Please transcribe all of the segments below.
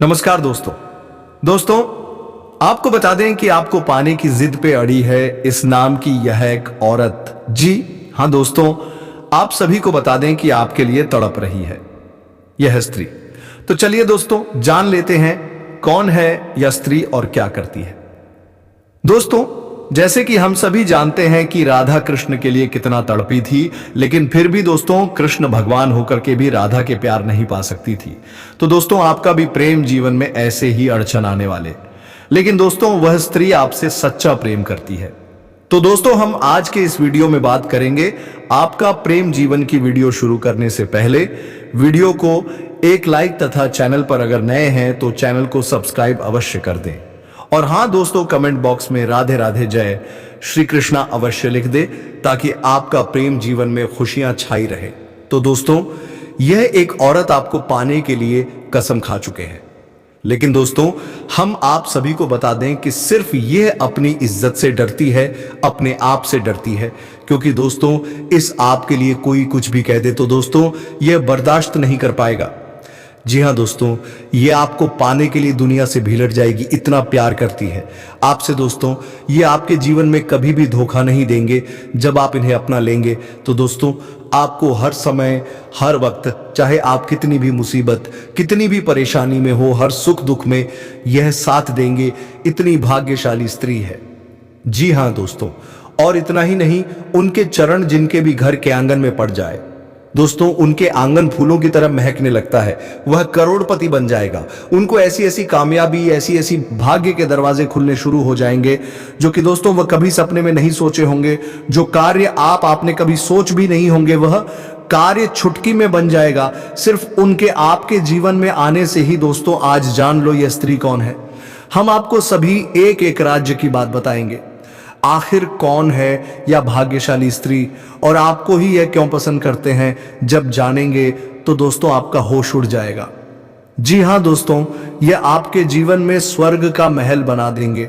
नमस्कार दोस्तों आपको बता दें कि आपको पाने की जिद पे अड़ी है इस नाम की यह एक औरत। जी हां दोस्तों, आप सभी को बता दें कि आपके लिए तड़प रही है यह स्त्री। तो चलिए दोस्तों जान लेते हैं कौन है यह स्त्री और क्या करती है। दोस्तों जैसे कि हम सभी जानते हैं कि राधा कृष्ण के लिए कितना तड़पी थी, लेकिन फिर भी दोस्तों कृष्ण भगवान होकर के भी राधा के प्यार नहीं पा सकती थी। तो दोस्तों आपका भी प्रेम जीवन में ऐसे ही अड़चन आने वाले, लेकिन दोस्तों वह स्त्री आपसे सच्चा प्रेम करती है। तो दोस्तों हम आज के इस वीडियो में बात करेंगे आपका प्रेम जीवन की वीडियो शुरू करने से पहले वीडियो को एक लाइक तथा चैनल पर अगर नए हैं तो चैनल को सब्सक्राइब अवश्य कर दें। और हां दोस्तों, कमेंट बॉक्स में राधे राधे जय श्री कृष्णा अवश्य लिख दे ताकि आपका प्रेम जीवन में खुशियां छाई रहे। तो दोस्तों यह एक औरत आपको पाने के लिए कसम खा चुके हैं, लेकिन दोस्तों हम आप सभी को बता दें कि सिर्फ यह अपनी इज्जत से डरती है, अपने आप से डरती है, क्योंकि दोस्तों इस आप के लिए कोई कुछ भी कह दे तो दोस्तों यह बर्दाश्त नहीं कर पाएगा। जी हां दोस्तों, ये आपको पाने के लिए दुनिया से भिलट जाएगी, इतना प्यार करती है आपसे। दोस्तों ये आपके जीवन में कभी भी धोखा नहीं देंगे। जब आप इन्हें अपना लेंगे तो दोस्तों आपको हर समय हर वक्त, चाहे आप कितनी भी मुसीबत कितनी भी परेशानी में हो, हर सुख दुख में यह साथ देंगे। इतनी भाग्यशाली स्त्री है। जी हां दोस्तों, और इतना ही नहीं, उनके चरण जिनके भी घर के आंगन में पड़ जाए दोस्तों, उनके आंगन फूलों की तरह महकने लगता है। वह करोड़पति बन जाएगा। उनको ऐसी ऐसी कामयाबी, ऐसी ऐसी भाग्य के दरवाजे खुलने शुरू हो जाएंगे जो कि दोस्तों वह कभी सपने में नहीं सोचे होंगे। जो कार्य आपने कभी सोच भी नहीं होंगे, वह कार्य चुटकी में बन जाएगा सिर्फ उनके आपके जीवन में आने से ही। दोस्तों आज जान लो यह स्त्री कौन है। हम आपको सभी एक एक राज्य की बात बताएंगे, आखिर कौन है यह भाग्यशाली स्त्री और आपको ही यह क्यों पसंद करते हैं। जब जानेंगे तो दोस्तों आपका होश उड़ जाएगा। जी हां दोस्तों, यह आपके जीवन में स्वर्ग का महल बना देंगे,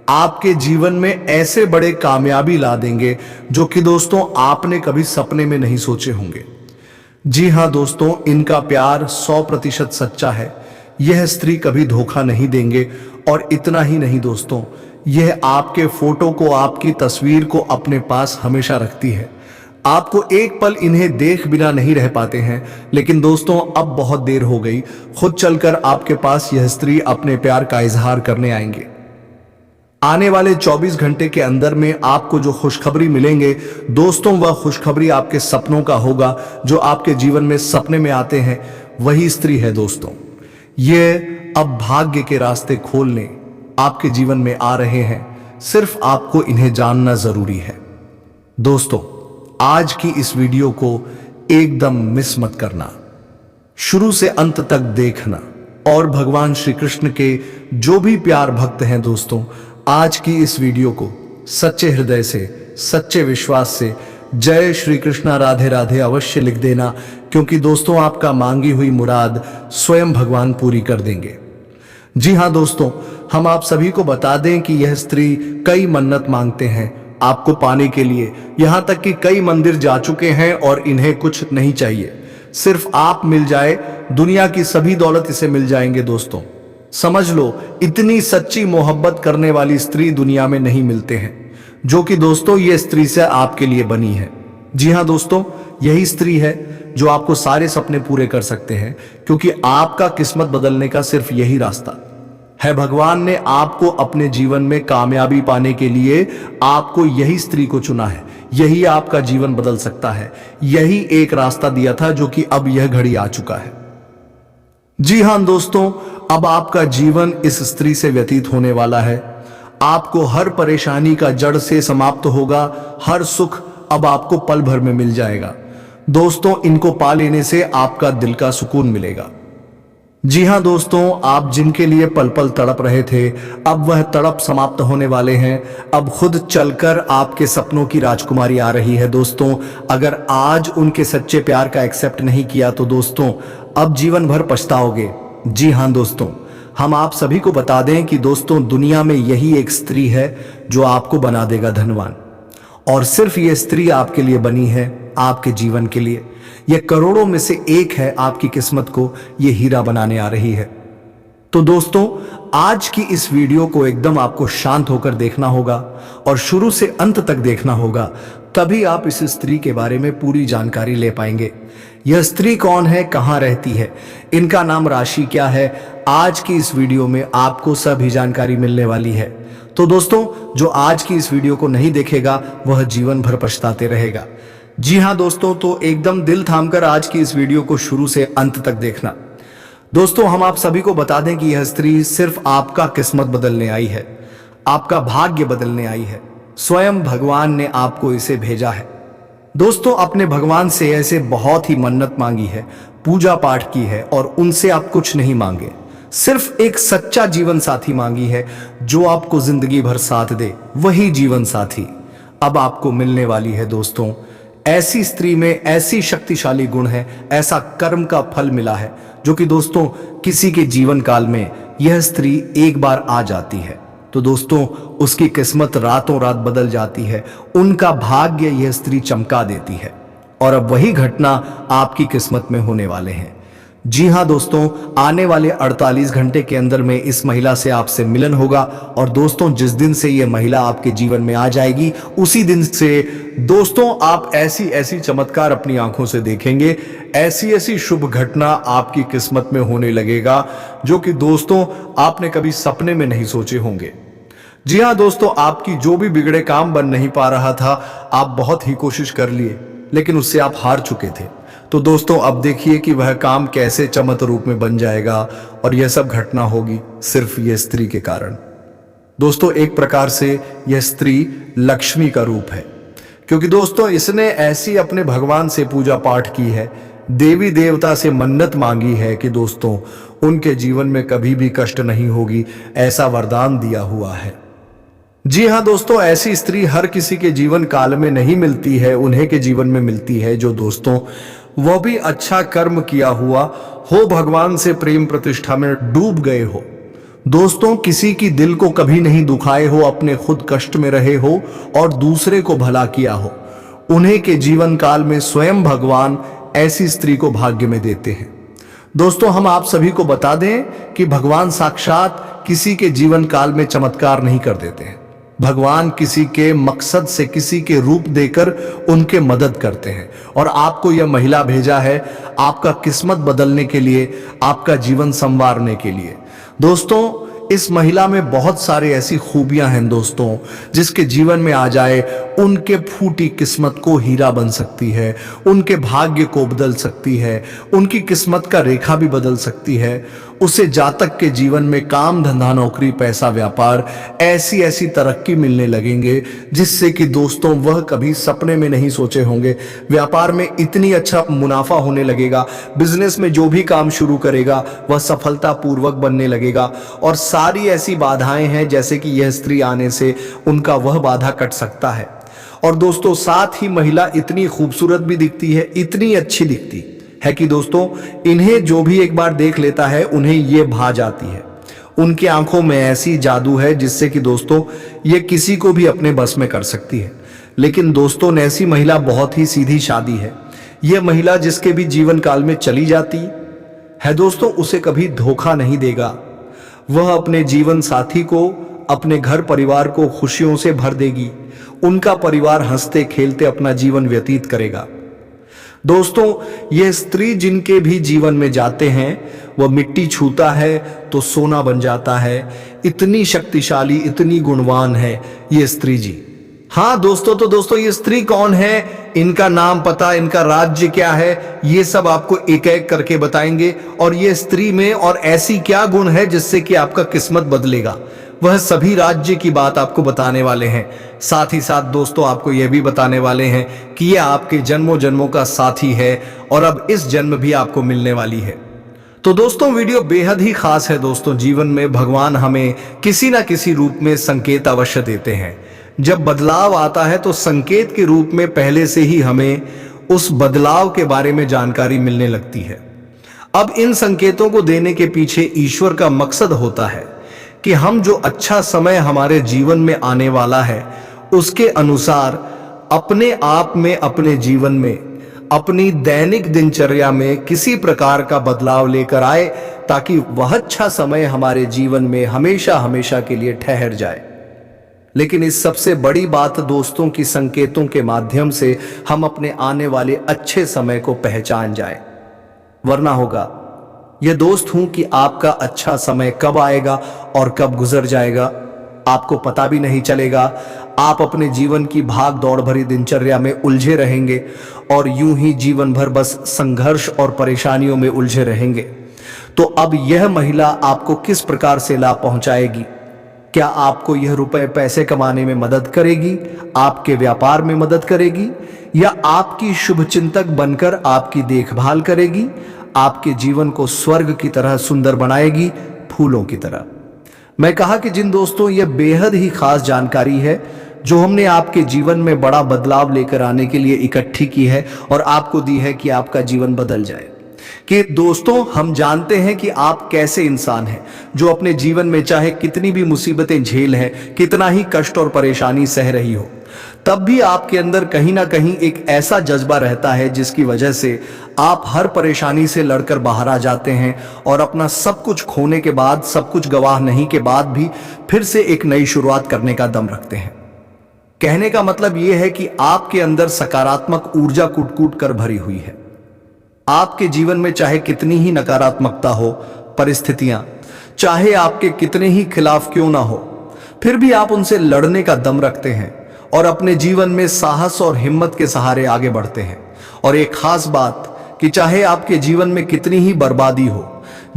आपके जीवन में ऐसे बड़े कामयाबी ला देंगे जो कि दोस्तों आपने कभी सपने में नहीं सोचे होंगे। जी हां दोस्तों, इनका प्यार 100% सच्चा है। यह स्त्री कभी धोखा नहीं देंगे। और इतना ही नहीं दोस्तों, यह आपके फोटो को, आपकी तस्वीर को अपने पास हमेशा रखती है। आपको एक पल इन्हें देख बिना नहीं रह पाते हैं, लेकिन दोस्तों अब बहुत देर हो गई। खुद चलकर आपके पास यह स्त्री अपने प्यार का इजहार करने आएंगे। आने वाले 24 घंटे के अंदर में आपको जो खुशखबरी मिलेंगे दोस्तों, वह खुशखबरी आपके सपनों का होगा। जो आपके जीवन में सपने में आते हैं वही स्त्री है दोस्तों। यह अब भाग्य के रास्ते खोलने आपके जीवन में आ रहे हैं। सिर्फ आपको इन्हें जानना जरूरी है। दोस्तों आज की इस वीडियो को एकदम मिस मत करना, शुरू से अंत तक देखना। और भगवान श्री कृष्ण के जो भी प्यार भक्त हैं दोस्तों, आज की इस वीडियो को सच्चे हृदय से, सच्चे विश्वास से जय श्री कृष्णा राधे राधे अवश्य लिख देना, क्योंकि दोस्तों आपका मांगी हुई मुराद स्वयं भगवान पूरी कर देंगे। जी हां दोस्तों, हम आप सभी को बता दें कि यह स्त्री कई मन्नत मांगते हैं आपको पाने के लिए, यहां तक कि कई मंदिर जा चुके हैं और इन्हें कुछ नहीं चाहिए, सिर्फ आप मिल जाए, दुनिया की सभी दौलत इसे मिल जाएंगे। दोस्तों समझ लो, इतनी सच्ची मोहब्बत करने वाली स्त्री दुनिया में नहीं मिलते हैं, जो कि दोस्तों ये स्त्री से आपके लिए बनी है। जी हां दोस्तों, यही स्त्री है जो आपको सारे सपने पूरे कर सकते हैं, क्योंकि आपका किस्मत बदलने का सिर्फ यही रास्ता है। भगवान ने आपको अपने जीवन में कामयाबी पाने के लिए आपको यही स्त्री को चुना है। यही आपका जीवन बदल सकता है। यही एक रास्ता दिया था जो कि अब यह घड़ी आ चुका है। जी हां दोस्तों, अब आपका जीवन इस स्त्री से व्यतीत होने वाला है। आपको हर परेशानी का जड़ से समाप्त होगा। हर सुख अब आपको पल भर में मिल जाएगा। दोस्तों इनको पा लेने से आपका दिल का सुकून मिलेगा। जी हां दोस्तों, आप जिनके लिए पल पल तड़प रहे थे, अब वह तड़प समाप्त होने वाले हैं। अब खुद चलकर आपके सपनों की राजकुमारी आ रही है। दोस्तों अगर आज उनके सच्चे प्यार का एक्सेप्ट नहीं किया तो दोस्तों अब जीवन भर पछताओगे। जी हां दोस्तों, हम आप सभी को बता दें कि दोस्तों दुनिया में यही एक स्त्री है जो आपको बना देगा धनवान। और सिर्फ ये स्त्री आपके लिए बनी है, आपके जीवन के लिए। यह करोड़ों में से एक है। आपकी किस्मत को यह हीरा बनाने आ रही है। तो दोस्तों, आज की इस वीडियो को एकदम आपको शांत होकर देखना होगा और शुरू से अंत तक देखना होगा, तभी आप इस स्त्री के बारे में पूरी जानकारी ले पाएंगे। यह स्त्री कौन है, कहां रहती है, इनका नाम राशि क्या है, आज की इस वीडियो में आपको सभी जानकारी मिलने वाली है। तो दोस्तों, जो आज की इस वीडियो को नहीं देखेगा वह जीवन भर पछताते रहेगा। जी हां दोस्तों, तो एकदम दिल थामकर आज की इस वीडियो को शुरू से अंत तक देखना। दोस्तों, हम आप सभी को बता दें कि यह स्त्री सिर्फ आपका किस्मत बदलने आई है, आपका भाग्य बदलने आई है। स्वयं भगवान ने आपको इसे भेजा है। दोस्तों, अपने भगवान से ऐसे बहुत ही मन्नत मांगी है, पूजा पाठ की है और उनसे आप कुछ नहीं मांगे, सिर्फ एक सच्चा जीवन साथी मांगी है जो आपको जिंदगी भर साथ दे। वही जीवन साथी अब आपको मिलने वाली है। दोस्तों, ऐसी स्त्री में ऐसी शक्तिशाली गुण है, ऐसा कर्म का फल मिला है जो कि दोस्तों किसी के जीवन काल में यह स्त्री एक बार आ जाती है तो दोस्तों उसकी किस्मत रातों रात बदल जाती है, उनका भाग्य यह स्त्री चमका देती है। और अब वही घटना आपकी किस्मत में होने वाले हैं। जी हां दोस्तों, आने वाले 48 घंटे के अंदर में इस महिला से आपसे मिलन होगा। और दोस्तों, जिस दिन से यह महिला आपके जीवन में आ जाएगी उसी दिन से दोस्तों आप ऐसी ऐसी चमत्कार अपनी आंखों से देखेंगे, ऐसी ऐसी शुभ घटना आपकी किस्मत में होने लगेगा जो कि दोस्तों आपने कभी सपने में नहीं सोचे होंगे। जी हां दोस्तों, आपकी जो भी बिगड़े काम बन नहीं पा रहा था, आप बहुत ही कोशिश कर लिए लेकिन उससे आप हार चुके थे। तो दोस्तों, अब देखिए कि वह काम कैसे चमत्कार रूप में बन जाएगा और यह सब घटना होगी सिर्फ यह स्त्री के कारण। दोस्तों, एक प्रकार से यह स्त्री लक्ष्मी का रूप है, क्योंकि दोस्तों इसने ऐसी अपने भगवान से पूजा पाठ की है, देवी देवता से मन्नत मांगी है कि दोस्तों उनके जीवन में कभी भी कष्ट नहीं होगी, ऐसा वरदान दिया हुआ है। जी हां दोस्तों, ऐसी स्त्री हर किसी के जीवन काल में नहीं मिलती है, उन्हें के जीवन में मिलती है जो दोस्तों वह भी अच्छा कर्म किया हुआ हो, भगवान से प्रेम प्रतिष्ठा में डूब गए हो, दोस्तों किसी की दिल को कभी नहीं दुखाए हो, अपने खुद कष्ट में रहे हो और दूसरे को भला किया हो, उन्हें के जीवन काल में स्वयं भगवान ऐसी स्त्री को भाग्य में देते हैं। दोस्तों, हम आप सभी को बता दें कि भगवान साक्षात किसी के जीवन काल में चमत्कार नहीं कर देते हैं। भगवान किसी के मकसद से, किसी के रूप देकर उनके मदद करते हैं। और आपको यह महिला भेजा है आपका किस्मत बदलने के लिए, आपका जीवन संवारने के लिए। दोस्तों, इस महिला में बहुत सारे ऐसी खूबियां हैं दोस्तों, जिसके जीवन में आ जाए उनके फूटी किस्मत को हीरा बन सकती है, उनके भाग्य को बदल सकती है, उनकी किस्मत का रेखा भी बदल सकती है। उसे जातक के जीवन में काम धंधा नौकरी पैसा व्यापार ऐसी ऐसी तरक्की मिलने लगेंगे जिससे कि दोस्तों वह कभी सपने में नहीं सोचे होंगे। व्यापार में इतनी अच्छा मुनाफा होने लगेगा, बिजनेस में जो भी काम शुरू करेगा वह सफलता पूर्वक बनने लगेगा। और सारी ऐसी बाधाएं हैं जैसे कि यह स्त्री आने से उनका वह बाधा कट सकता है। और दोस्तों, साथ ही महिला इतनी खूबसूरत भी दिखती है, इतनी अच्छी दिखती है कि दोस्तों इन्हें जो भी एक बार देख लेता है उन्हें ये भा जाती है। उनकी आंखों में ऐसी जादू है जिससे कि दोस्तों ये किसी को भी अपने बस में कर सकती है। लेकिन दोस्तों, ऐसी महिला बहुत ही सीधी शादी है। यह महिला जिसके भी जीवन काल में चली जाती है दोस्तों उसे कभी धोखा नहीं देगा। वह अपने जीवन साथी को, अपने घर परिवार को खुशियों से भर देगी। उनका परिवार हंसते खेलते अपना जीवन व्यतीत करेगा। दोस्तों, यह स्त्री जिनके भी जीवन में जाते हैं वह मिट्टी छूता है तो सोना बन जाता है। इतनी शक्तिशाली, इतनी गुणवान है ये स्त्री जी। हाँ दोस्तों, तो दोस्तों ये स्त्री कौन है, इनका नाम पता, इनका राज्य क्या है, ये सब आपको एक एक करके बताएंगे। और ये स्त्री में और ऐसी क्या गुण है जिससे कि आपका किस्मत बदलेगा, वह सभी राज्य की बात आपको बताने वाले हैं। साथ ही साथ दोस्तों आपको यह भी बताने वाले हैं कि यह आपके जन्मों जन्मों का साथी है और अब इस जन्म भी आपको मिलने वाली है। तो दोस्तों वीडियो बेहद ही खास है। दोस्तों, जीवन में भगवान हमें किसी ना किसी रूप में संकेत अवश्य देते हैं। जब बदलाव आता है तो संकेत के रूप में पहले से ही हमें उस बदलाव के बारे में जानकारी मिलने लगती है। अब इन संकेतों को देने के पीछे ईश्वर का मकसद होता है कि हम जो अच्छा समय हमारे जीवन में आने वाला है उसके अनुसार अपने आप में, अपने जीवन में अपनी दैनिक दिनचर्या में किसी प्रकार का बदलाव लेकर आए, ताकि वह अच्छा समय हमारे जीवन में हमेशा हमेशा के लिए ठहर जाए। लेकिन इस सबसे बड़ी बात दोस्तों की संकेतों के माध्यम से हम अपने आने वाले अच्छे समय को पहचान जाए। वरना होगा यह दोस्त हूं कि आपका अच्छा समय कब आएगा और कब गुजर जाएगा, आपको पता भी नहीं चलेगा। आप अपने जीवन की भाग दौड़ भरी दिनचर्या में उलझे रहेंगे और यूं ही जीवन भर बस संघर्ष और परेशानियों में उलझे रहेंगे। तो अब यह महिला आपको किस प्रकार से लाभ पहुंचाएगी? क्या आपको यह रुपए पैसे कमाने में मदद करेगी, आपके व्यापार में मदद करेगी, या आपकी शुभचिंतक बनकर आपकी देखभाल करेगी, आपके जीवन को स्वर्ग की तरह सुंदर बनाएगी, फूलों की तरह? मैं कहा कि जिन दोस्तों, यह बेहद ही खास जानकारी है जो हमने आपके जीवन में बड़ा बदलाव लेकर आने के लिए इकट्ठी की है और आपको दी है कि आपका जीवन बदल जाए। कि दोस्तों, हम जानते हैं कि आप कैसे इंसान हैं जो अपने जीवन में चाहे कितनी भी मुसीबतें झेल हैं, कितना ही कष्ट और परेशानी सह रही हो, तब भी आपके अंदर कहीं ना कहीं एक ऐसा जज्बा रहता है जिसकी वजह से आप हर परेशानी से लड़कर बाहर आ जाते हैं और अपना सब कुछ खोने के बाद, सब कुछ गवाह नहीं के बाद भी फिर से एक नई शुरुआत करने का दम रखते हैं। कहने का मतलब यह है कि आपके अंदर सकारात्मक ऊर्जा कूट कूट कर भरी हुई है। आपके जीवन में चाहे कितनी ही नकारात्मकता हो, परिस्थितियां चाहे आपके कितने ही खिलाफ क्यों ना हो, फिर भी आप उनसे लड़ने का दम रखते हैं और अपने जीवन में साहस और हिम्मत के सहारे आगे बढ़ते हैं। और एक खास बात कि चाहे आपके जीवन में कितनी ही बर्बादी हो,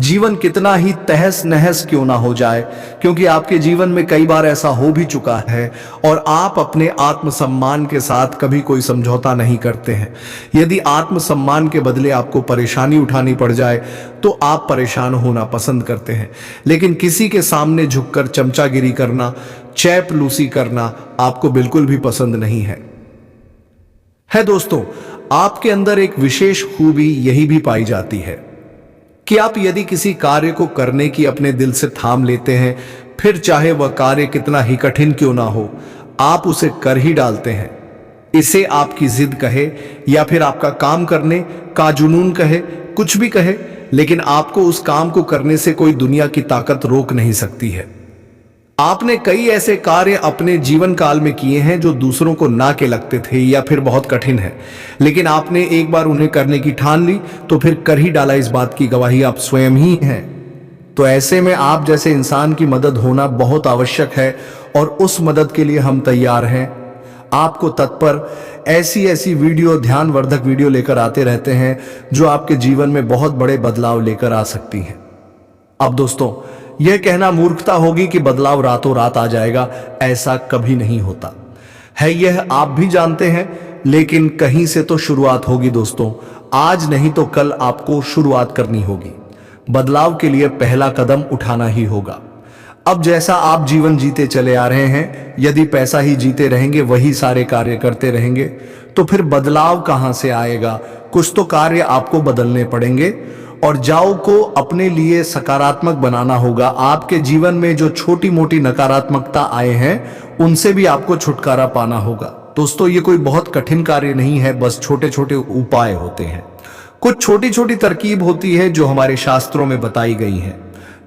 जीवन कितना ही तहस नहस क्यों ना हो जाए, क्योंकि आपके जीवन में कई बार ऐसा हो भी चुका है और आप अपने आत्मसम्मान के साथ कभी कोई समझौता नहीं करते हैं। यदि आत्मसम्मान के बदले आपको परेशानी उठानी पड़ जाए तो आप परेशान होना पसंद करते हैं, लेकिन किसी के सामने झुककर चमचागिरी करना, चैपलूसी करना आपको बिल्कुल भी पसंद नहीं है दोस्तों, आपके अंदर एक विशेष खूबी यही भी पाई जाती है कि आप यदि किसी कार्य को करने की अपने दिल से ठान लेते हैं, फिर चाहे वह कार्य कितना ही कठिन क्यों ना हो, आप उसे कर ही डालते हैं। इसे आपकी जिद कहे या फिर आपका काम करने का जुनून कहे, कुछ भी कहे, लेकिन आपको उस काम को करने से कोई दुनिया की ताकत रोक नहीं सकती है। आपने कई ऐसे कार्य अपने जीवन काल में किए हैं जो दूसरों को ना के लगते थे या फिर बहुत कठिन है, लेकिन आपने एक बार उन्हें करने की ठान ली तो फिर कर ही डाला। इस बात की गवाही आप स्वयं ही हैं। तो ऐसे में आप जैसे इंसान की मदद होना बहुत आवश्यक है और उस मदद के लिए हम तैयार हैं। आपको तत्पर ऐसी ऐसी वीडियो, ध्यानवर्धक वीडियो लेकर आते रहते हैं जो आपके जीवन में बहुत बड़े बदलाव लेकर आ सकती हैं। अब दोस्तों, यह कहना मूर्खता होगी कि बदलाव रातों रात आ जाएगा, ऐसा कभी नहीं होता है। यह आप भी जानते हैं, लेकिन कहीं से तो शुरुआत होगी दोस्तों। आज नहीं तो कल आपको शुरुआत करनी होगी। बदलाव के लिए पहला कदम उठाना ही होगा। अब जैसा आप जीवन जीते चले आ रहे हैं, यदि पैसा ही जीते रहेंगे, वही सारे कार्य करते रहेंगे, तो फिर बदलाव कहां से आएगा? कुछ तो कार्य आपको बदलने पड़ेंगे और जाओ को अपने लिए सकारात्मक बनाना होगा। आपके जीवन में जो छोटी मोटी नकारात्मकता आए हैं, उनसे भी आपको छुटकारा पाना होगा। दोस्तों, ये कोई बहुत कठिन कार्य नहीं है, बस छोटे छोटे उपाय होते हैं। कुछ छोटी छोटी तरकीब होती है जो हमारे शास्त्रों में बताई गई है।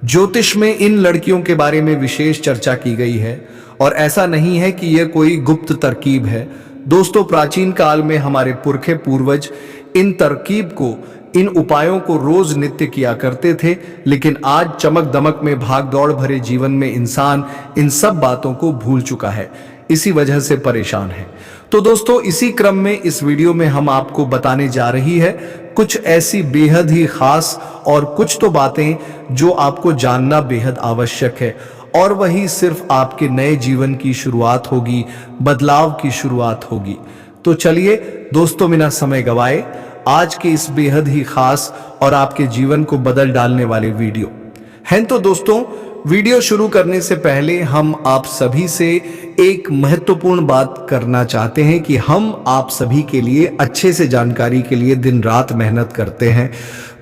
ज्योतिष में इन लड़कियों के बारे में विशेष चर्चा की गई है और ऐसा नहीं है कि यह कोई गुप्त तरकीब है। दोस्तों, प्राचीन काल में हमारे पुरखे पूर्वज इन तरकीब को, इन उपायों को रोज नित्य किया करते थे, लेकिन आज चमक दमक में भाग दौड़ भरे जीवन में इंसान इन सब बातों को भूल चुका है, इसी वजह से परेशान है। तो दोस्तों, इसी क्रम में इस वीडियो में हम आपको बताने जा रही है कुछ ऐसी बेहद ही खास और कुछ तो बातें जो आपको जानना बेहद आवश्यक है, और वही सिर्फ आपके नए जीवन की शुरुआत होगी, बदलाव की शुरुआत होगी। तो चलिए दोस्तों, बिना समय गवाए आज के इस बेहद ही खास और आपके जीवन को बदल डालने वाले वीडियो हैं। तो दोस्तों, वीडियो शुरू करने से पहले हम आप सभी से एक महत्वपूर्ण बात करना चाहते हैं कि हम आप सभी के लिए अच्छे से जानकारी के लिए दिन रात मेहनत करते हैं।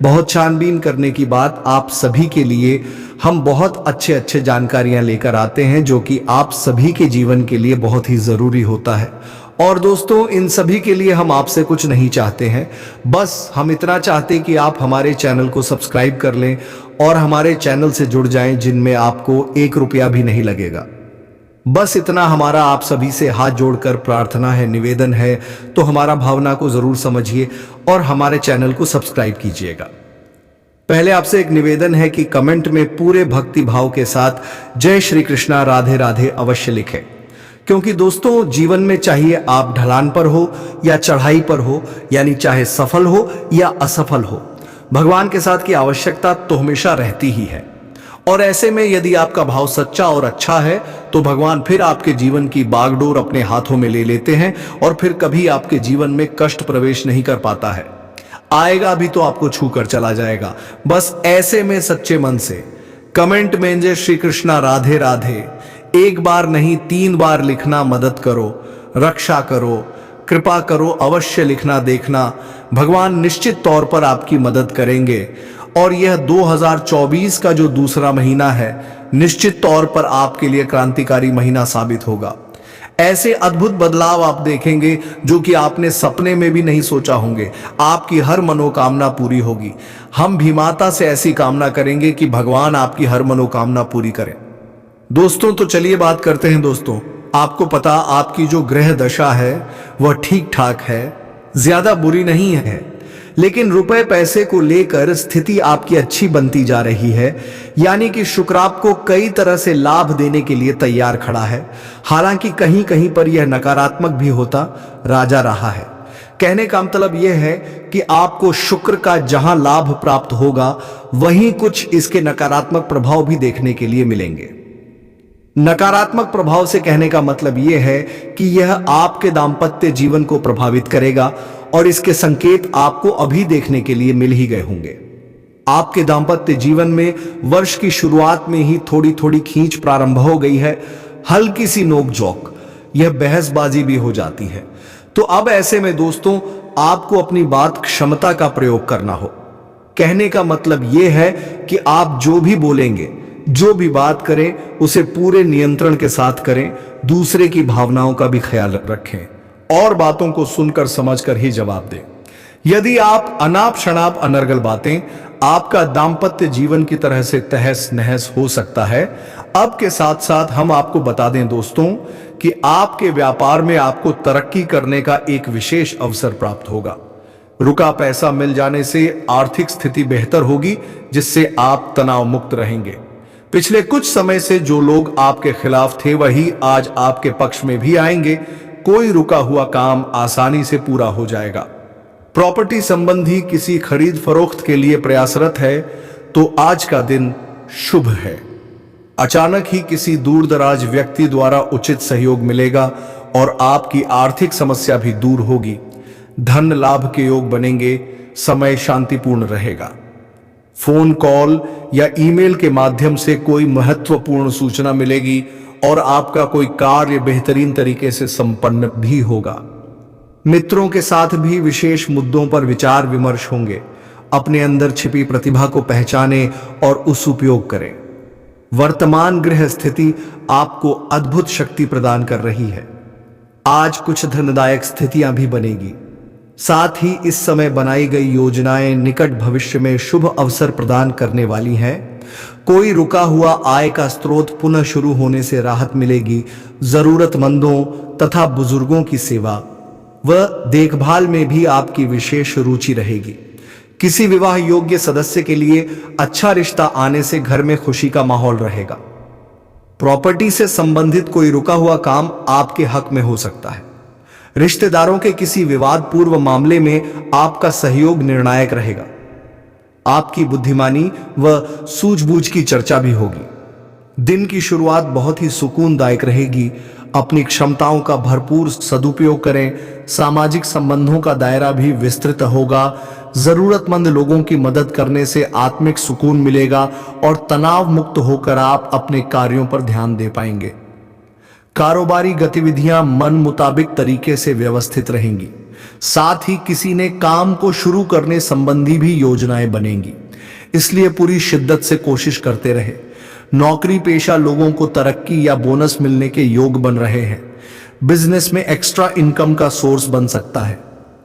बहुत छानबीन करने की बात, आप सभी के लिए हम बहुत अच्छे जानकारियां लेकर आते हैं जो कि आप सभी के जीवन के लिए बहुत ही जरूरी होता है। और दोस्तों, इन सभी के लिए हम आपसे कुछ नहीं चाहते हैं, बस हम इतना चाहते हैं कि आप हमारे चैनल को सब्सक्राइब कर लें और हमारे चैनल से जुड़ जाएं, जिनमें आपको 1 रुपया भी नहीं लगेगा। बस इतना हमारा आप सभी से हाथ जोड़कर प्रार्थना है, निवेदन है। तो हमारा भावना को जरूर समझिए और हमारे चैनल को सब्सक्राइब कीजिएगा। पहले आपसे एक निवेदन है कि कमेंट में पूरे भक्ति भाव के साथ जय श्री कृष्णा राधे राधे अवश्य लिखें, क्योंकि दोस्तों, जीवन में चाहिए आप ढलान पर हो या चढ़ाई पर हो, यानी चाहे सफल हो या असफल हो, भगवान के साथ की आवश्यकता तो हमेशा रहती ही है। और ऐसे में यदि आपका भाव सच्चा और अच्छा है तो भगवान फिर आपके जीवन की बागडोर अपने हाथों में ले लेते हैं और फिर कभी आपके जीवन में कष्ट प्रवेश नहीं कर पाता है। आएगा भी तो आपको छूकर चला जाएगा। बस ऐसे में सच्चे मन से कमेंट में जय श्री कृष्णा राधे राधे 1 बार नहीं 3 बार लिखना, मदद करो, रक्षा करो, कृपा करो, अवश्य लिखना देखना। भगवान निश्चित तौर पर आपकी मदद करेंगे और यह 2024 का जो दूसरा महीना है, निश्चित तौर पर आपके लिए क्रांतिकारी महीना साबित होगा। ऐसे अद्भुत बदलाव आप देखेंगे जो कि आपने सपने में भी नहीं सोचा होंगे। आपकी हर मनोकामना पूरी होगी। हम भी माता से ऐसी कामना करेंगे कि भगवान आपकी हर मनोकामना पूरी करें। दोस्तों, तो चलिए बात करते हैं। दोस्तों, आपको पता, आपकी जो ग्रह दशा है वह ठीक ठाक है, ज्यादा बुरी नहीं है, लेकिन रुपए पैसे को लेकर स्थिति आपकी अच्छी बनती जा रही है। यानी कि शुक्र आपको कई तरह से लाभ देने के लिए तैयार खड़ा है। हालांकि कहीं कहीं पर यह नकारात्मक भी होता राजा रहा है। कहने का मतलब यह है कि आपको शुक्र का जहां लाभ प्राप्त होगा, वहीं कुछ इसके नकारात्मक प्रभाव भी देखने के लिए मिलेंगे। नकारात्मक प्रभाव से कहने का मतलब यह है कि यह आपके दांपत्य जीवन को प्रभावित करेगा और इसके संकेत आपको अभी देखने के लिए मिल ही गए होंगे। आपके दांपत्य जीवन में वर्ष की शुरुआत में ही थोड़ी थोड़ी खींच प्रारंभ हो गई है, हल्की सी नोक-झोंक, यह बहसबाजी भी हो जाती है। तो अब ऐसे में दोस्तों, आपको अपनी बात क्षमता का प्रयोग करना हो। कहने का मतलब यह है कि आप जो भी बोलेंगे, जो भी बात करें, उसे पूरे नियंत्रण के साथ करें, दूसरे की भावनाओं का भी ख्याल रखें और बातों को सुनकर समझकर ही जवाब दें। यदि आप अनाप शनाप अनर्गल बातें, आपका दांपत्य जीवन की तरह से तहस नहस हो सकता है। अब के साथ साथ हम आपको बता दें दोस्तों कि आपके व्यापार में आपको तरक्की करने का एक विशेष अवसर प्राप्त होगा। रुका पैसा मिल जाने से आर्थिक स्थिति बेहतर होगी, जिससे आप तनाव मुक्त रहेंगे। पिछले कुछ समय से जो लोग आपके खिलाफ थे, वही आज आपके पक्ष में भी आएंगे। कोई रुका हुआ काम आसानी से पूरा हो जाएगा। प्रॉपर्टी संबंधी किसी खरीद फरोख्त के लिए प्रयासरत है तो आज का दिन शुभ है। अचानक ही किसी दूर दराज व्यक्ति द्वारा उचित सहयोग मिलेगा और आपकी आर्थिक समस्या भी दूर होगी। धन लाभ के योग बनेंगे, समय शांतिपूर्ण रहेगा। फोन कॉल या ईमेल के माध्यम से कोई महत्वपूर्ण सूचना मिलेगी और आपका कोई कार्य बेहतरीन तरीके से संपन्न भी होगा। मित्रों के साथ भी विशेष मुद्दों पर विचार विमर्श होंगे। अपने अंदर छिपी प्रतिभा को पहचानें और उस उपयोग करें। वर्तमान ग्रह स्थिति आपको अद्भुत शक्ति प्रदान कर रही है। आज कुछ धनदायक स्थितियां भी बनेगी। साथ ही इस समय बनाई गई योजनाएं निकट भविष्य में शुभ अवसर प्रदान करने वाली हैं। कोई रुका हुआ आय का स्रोत पुनः शुरू होने से राहत मिलेगी। जरूरतमंदों तथा बुजुर्गों की सेवा व देखभाल में भी आपकी विशेष रुचि रहेगी। किसी विवाह योग्य सदस्य के लिए अच्छा रिश्ता आने से घर में खुशी का माहौल रहेगा। प्रॉपर्टी से संबंधित कोई रुका हुआ काम आपके हक में हो सकता है। रिश्तेदारों के किसी विवाद पूर्व मामले में आपका सहयोग निर्णायक रहेगा। आपकी बुद्धिमानी व सूझबूझ की चर्चा भी होगी। दिन की शुरुआत बहुत ही सुकूनदायक रहेगी। अपनी क्षमताओं का भरपूर सदुपयोग करें। सामाजिक संबंधों का दायरा भी विस्तृत होगा। जरूरतमंद लोगों की मदद करने से आत्मिक सुकून मिलेगा और तनाव मुक्त होकर आप अपने कार्यों पर ध्यान दे पाएंगे। कारोबारी गतिविधियां मन मुताबिक तरीके से व्यवस्थित रहेंगी। साथ ही किसी ने काम को शुरू करने संबंधी भी योजनाएं बनेंगी, इसलिए पूरी शिद्दत से कोशिश करते रहे। नौकरी पेशा लोगों को तरक्की या बोनस मिलने के योग बन रहे हैं। बिजनेस में एक्स्ट्रा इनकम का सोर्स बन सकता है,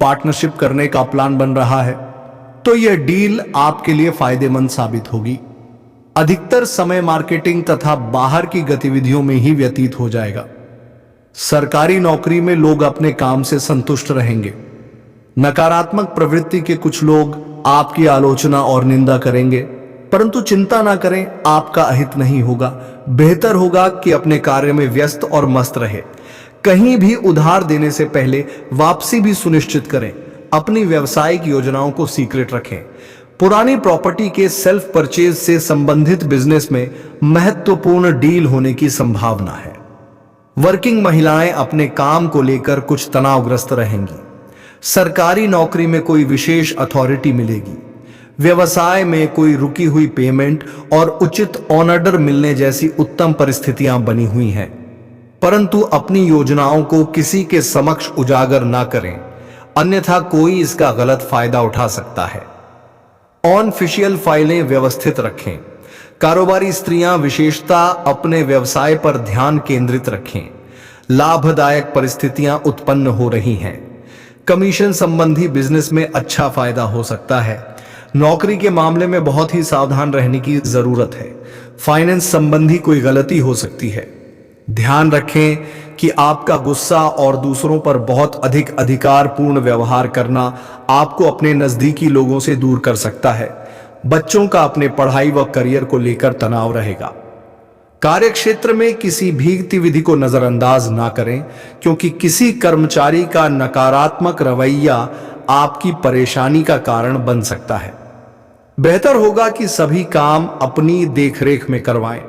पार्टनरशिप करने का प्लान बन रहा है तो यह डील आपके लिए फायदेमंद साबित होगी। अधिकतर समय मार्केटिंग तथा बाहर की गतिविधियों में ही व्यतीत हो जाएगा। सरकारी नौकरी में लोग अपने काम से संतुष्ट रहेंगे। नकारात्मक प्रवृत्ति के कुछ लोग आपकी आलोचना और निंदा करेंगे, परंतु चिंता ना करें, आपका अहित नहीं होगा। बेहतर होगा कि अपने कार्य में व्यस्त और मस्त रहे। कहीं भी उधार देने से पहले वापसी भी सुनिश्चित करें। अपनी व्यावसायिक योजनाओं को सीक्रेट रखें। पुरानी प्रॉपर्टी के सेल्फ परचेज से संबंधित बिजनेस में महत्वपूर्ण डील होने की संभावना है। वर्किंग महिलाएं अपने काम को लेकर कुछ तनावग्रस्त रहेंगी। सरकारी नौकरी में कोई विशेष अथॉरिटी मिलेगी। व्यवसाय में कोई रुकी हुई पेमेंट और उचित ऑर्डर मिलने जैसी उत्तम परिस्थितियां बनी हुई हैं, परंतु अपनी योजनाओं को किसी के समक्ष उजागर ना करें, अन्यथा कोई इसका गलत फायदा उठा सकता है। ऑनऑफिशियल फाइलें व्यवस्थित रखें। कारोबारी स्त्रियां विशेषता अपने व्यवसाय पर ध्यान केंद्रित रखें। लाभदायक परिस्थितियां उत्पन्न हो रही हैं। कमीशन संबंधी बिजनेस में अच्छा फायदा हो सकता है। नौकरी के मामले में बहुत ही सावधान रहने की जरूरत है। फाइनेंस संबंधी कोई गलती हो सकती है। ध्यान रखें कि आपका गुस्सा और दूसरों पर बहुत अधिक अधिकारपूर्ण व्यवहार करना आपको अपने नजदीकी लोगों से दूर कर सकता है। बच्चों का अपने पढ़ाई व करियर को लेकर तनाव रहेगा। कार्यक्षेत्र में किसी भी गतिविधि को नजरअंदाज ना करें, क्योंकि किसी कर्मचारी का नकारात्मक रवैया आपकी परेशानी का कारण बन सकता है। बेहतर होगा कि सभी काम अपनी देखरेख में करवाएं।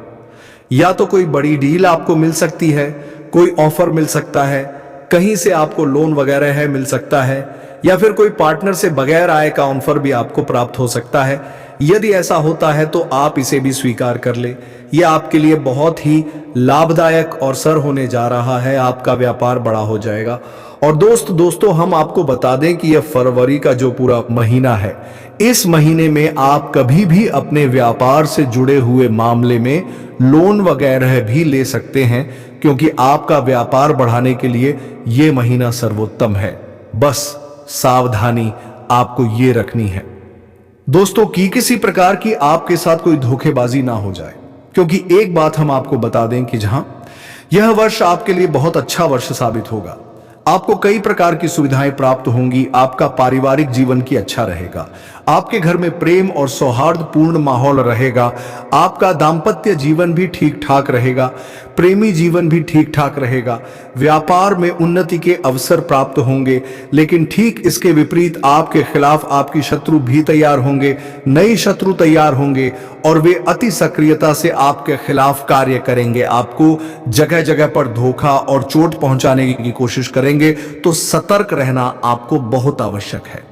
या तो कोई बड़ी डील आपको मिल सकती है, कोई ऑफर मिल सकता है, कहीं से आपको लोन वगैरह है मिल सकता है, या फिर कोई पार्टनर से बगैर आय का ऑफर भी आपको प्राप्त हो सकता है। यदि ऐसा होता है तो आप इसे भी स्वीकार कर ले। यह आपके लिए बहुत ही लाभदायक और सर होने जा रहा है। आपका व्यापार बड़ा हो जाएगा। और दोस्तों हम आपको बता दें कि यह फरवरी का जो पूरा महीना है, इस महीने में आप कभी भी अपने व्यापार से जुड़े हुए मामले में लोन वगैरह भी ले सकते हैं, क्योंकि आपका व्यापार बढ़ाने के लिए यह महीना सर्वोत्तम है। बस सावधानी आपको ये रखनी है दोस्तों कि किसी प्रकार की आपके साथ कोई धोखेबाजी ना हो जाए, क्योंकि एक बात हम आपको बता दें कि जहां यह वर्ष आपके लिए बहुत अच्छा वर्ष साबित होगा। आपको कई प्रकार की सुविधाएं प्राप्त होंगी। आपका पारिवारिक जीवन की अच्छा रहेगा। आपके घर में प्रेम और सौहार्दपूर्ण माहौल रहेगा। आपका दांपत्य जीवन भी ठीक ठाक रहेगा। प्रेमी जीवन भी ठीक ठाक रहेगा। व्यापार में उन्नति के अवसर प्राप्त होंगे, लेकिन ठीक इसके विपरीत आपके खिलाफ आपकी शत्रु भी तैयार होंगे। नई शत्रु तैयार होंगे और वे अति सक्रियता से आपके खिलाफ कार्य करेंगे। आपको जगह जगह पर धोखा और चोट पहुंचाने की कोशिश करेंगे, तो सतर्क रहना आपको बहुत आवश्यक है।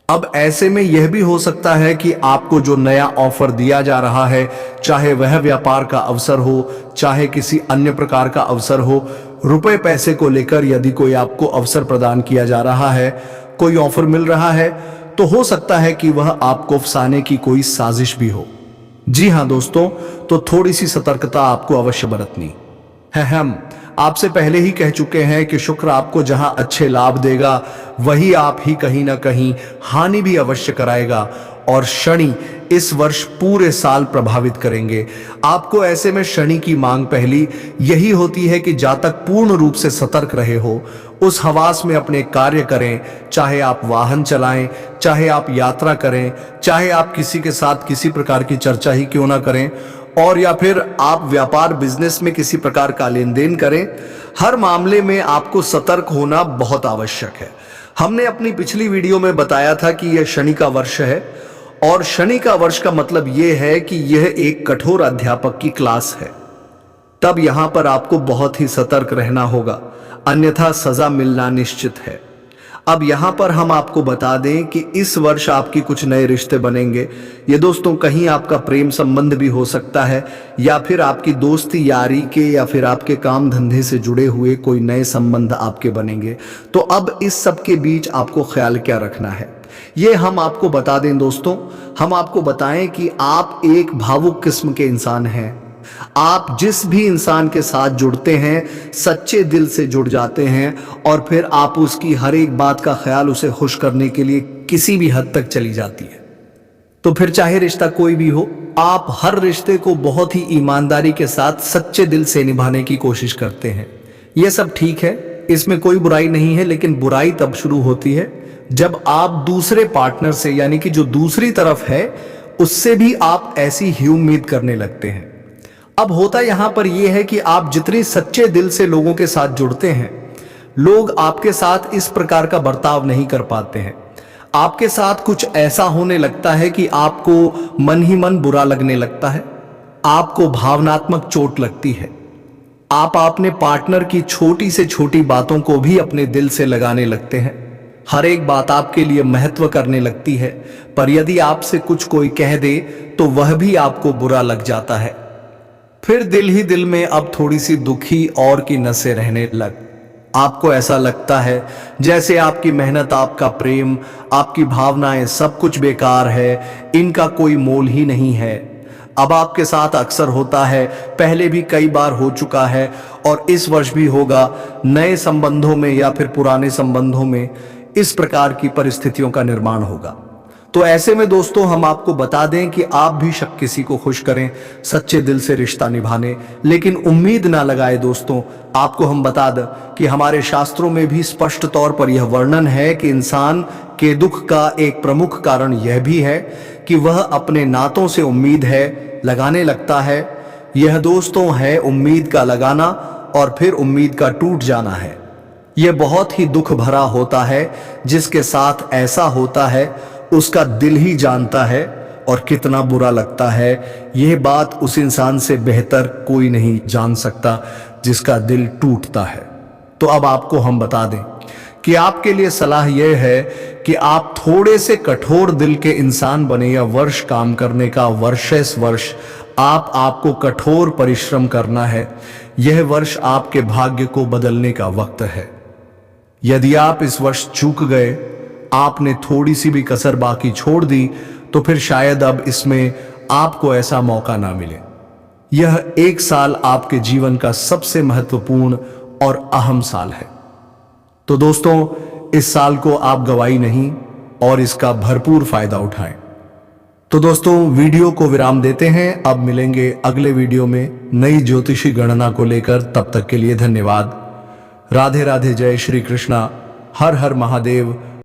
अब ऐसे में यह भी हो सकता है कि आपको जो नया ऑफर दिया जा रहा है, चाहे वह व्यापार का अवसर हो, चाहे किसी अन्य प्रकार का अवसर हो, रुपए पैसे को लेकर यदि कोई आपको अवसर प्रदान किया जा रहा है, कोई ऑफर मिल रहा है, तो हो सकता है कि वह आपको फंसाने की कोई साजिश भी हो। जी हां दोस्तों, तो थोड़ी सी सतर्कता आपको अवश्य बरतनी है। हम आपसे पहले ही कह चुके हैं कि शुक्र आपको जहां अच्छे लाभ देगा, वही आप ही कहीं ना कहीं हानि भी अवश्य कराएगा। और शनि इस वर्ष पूरे साल प्रभावित करेंगे आपको। ऐसे में शनि की मांग पहली यही होती है कि जब तक पूर्ण रूप से सतर्क रहे हो, उस हवास में अपने कार्य करें। चाहे आप वाहन चलाएं, चाहे आप यात्रा करें, चाहे आप किसी के साथ किसी प्रकार की चर्चा ही क्यों ना करें, और या फिर आप व्यापार बिजनेस में किसी प्रकार का लेन देन करें, हर मामले में आपको सतर्क होना बहुत आवश्यक है। हमने अपनी पिछली वीडियो में बताया था कि यह शनि का वर्ष है, और शनि का वर्ष का मतलब यह है कि यह एक कठोर अध्यापक की क्लास है। तब यहां पर आपको बहुत ही सतर्क रहना होगा, अन्यथा सजा मिलना निश्चित है। अब यहां पर हम आपको बता दें कि इस वर्ष आपकी कुछ नए रिश्ते बनेंगे। ये दोस्तों कहीं आपका प्रेम संबंध भी हो सकता है, या फिर आपकी दोस्ती यारी के, या फिर आपके काम धंधे से जुड़े हुए कोई नए संबंध आपके बनेंगे। तो अब इस सब के बीच आपको ख्याल क्या रखना है, ये हम आपको बता दें दोस्तों। हम आपको बताएं कि आप एक भावुक किस्म के इंसान हैं। आप जिस भी इंसान के साथ जुड़ते हैं सच्चे दिल से जुड़ जाते हैं और फिर आप उसकी हर एक बात का ख्याल उसे खुश करने के लिए किसी भी हद तक चली जाती है। तो फिर चाहे रिश्ता कोई भी हो, आप हर रिश्ते को बहुत ही ईमानदारी के साथ सच्चे दिल से निभाने की कोशिश करते हैं। यह सब ठीक है, इसमें कोई बुराई नहीं है, लेकिन बुराई तब शुरू होती है जब आप दूसरे पार्टनर से, यानी कि जो दूसरी तरफ है, उससे भी आप ऐसी ही उम्मीद करने लगते हैं। अब होता यहां पर यह है कि आप जितने सच्चे दिल से लोगों के साथ जुड़ते हैं, लोग आपके साथ इस प्रकार का बर्ताव नहीं कर पाते हैं। आपके साथ कुछ ऐसा होने लगता है कि आपको मन ही मन बुरा लगने लगता है, आपको भावनात्मक चोट लगती है। आप अपने पार्टनर की छोटी से छोटी बातों को भी अपने दिल से लगाने लगते हैं। हर एक बात आपके लिए महत्व करने लगती है, पर यदि आपसे कुछ कोई कह दे तो वह भी आपको बुरा लग जाता है। फिर दिल ही दिल में अब थोड़ी सी दुखी और की नसें रहने लग। आपको ऐसा लगता है जैसे आपकी मेहनत, आपका प्रेम, आपकी भावनाएं सब कुछ बेकार है, इनका कोई मोल ही नहीं है। अब आपके साथ अक्सर होता है, पहले भी कई बार हो चुका है और इस वर्ष भी होगा। नए संबंधों में या फिर पुराने संबंधों में इस प्रकार की परिस्थितियों का निर्माण होगा। तो ऐसे में दोस्तों, हम आपको बता दें कि आप भी शक किसी को खुश करें, सच्चे दिल से रिश्ता निभाने, लेकिन उम्मीद ना लगाए। दोस्तों, आपको हम बता दें कि हमारे शास्त्रों में भी स्पष्ट तौर पर यह वर्णन है कि इंसान के दुख का एक प्रमुख कारण यह भी है कि वह अपने नातों से उम्मीद है लगाने लगता है। यह दोस्तों है उम्मीद का लगाना और फिर उम्मीद का टूट जाना है। यह बहुत ही दुख भरा होता है। जिसके साथ ऐसा होता है उसका दिल ही जानता है और कितना बुरा लगता है। यह बात उस इंसान से बेहतर कोई नहीं जान सकता जिसका दिल टूटता है। तो अब आपको हम बता दें कि आपके लिए सलाह यह है कि आप थोड़े से कठोर दिल के इंसान बने। या वर्ष काम करने का वर्षेस वर्ष आपको कठोर परिश्रम करना है। यह वर्ष आपके भाग्य को बदलने का वक्त है। यदि आप इस वर्ष चूक गए, आपने थोड़ी सी भी कसर बाकी छोड़ दी, तो फिर शायद अब इसमें आपको ऐसा मौका ना मिले। यह एक साल आपके जीवन का सबसे महत्वपूर्ण और अहम साल है। तो दोस्तों, इस साल को आप गवाई नहीं और इसका भरपूर फायदा उठाएं। तो दोस्तों, वीडियो को विराम देते हैं। अब मिलेंगे अगले वीडियो में नई ज्योतिषी गणना को लेकर। तब तक के लिए धन्यवाद। राधे राधे, जय श्री कृष्णा, हर हर महादेव।